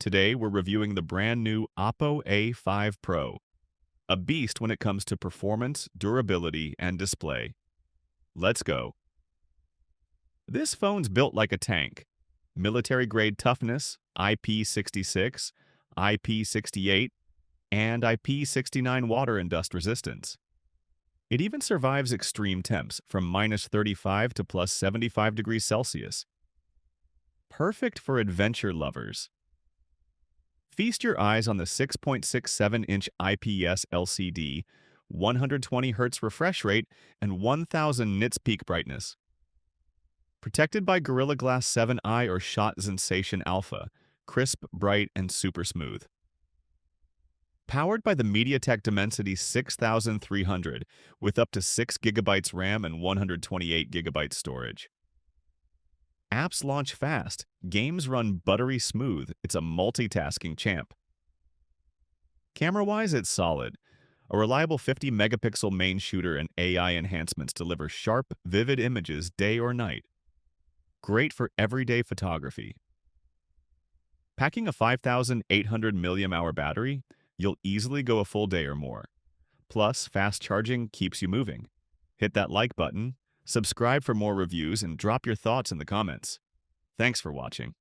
Today, we're reviewing the brand new Oppo A5 Pro, a beast when it comes to performance, durability, and display. Let's go. This phone's built like a tank. Military-grade toughness, IP66, IP68, and IP69 water and dust resistance. It even survives extreme temps from -35 to +75 degrees Celsius. Perfect for adventure lovers. Feast your eyes on the 6.67-inch IPS LCD, 120 Hz refresh rate, and 1000 nits peak brightness. Protected by Gorilla Glass 7i or Shot Sensation Alpha, crisp, bright, and super smooth. Powered by the Mediatek Dimensity 6300 with up to 6 GB RAM and 128 GB storage. Apps launch fast, games run buttery smooth, it's a multitasking champ. Camera-wise, it's solid. A reliable 50-megapixel main shooter and AI enhancements deliver sharp, vivid images day or night. Great for everyday photography. Packing a 5,800 mAh battery, you'll easily go a full day or more. Plus, fast charging keeps you moving. Hit that like button, subscribe for more reviews, and drop your thoughts in the comments. Thanks for watching.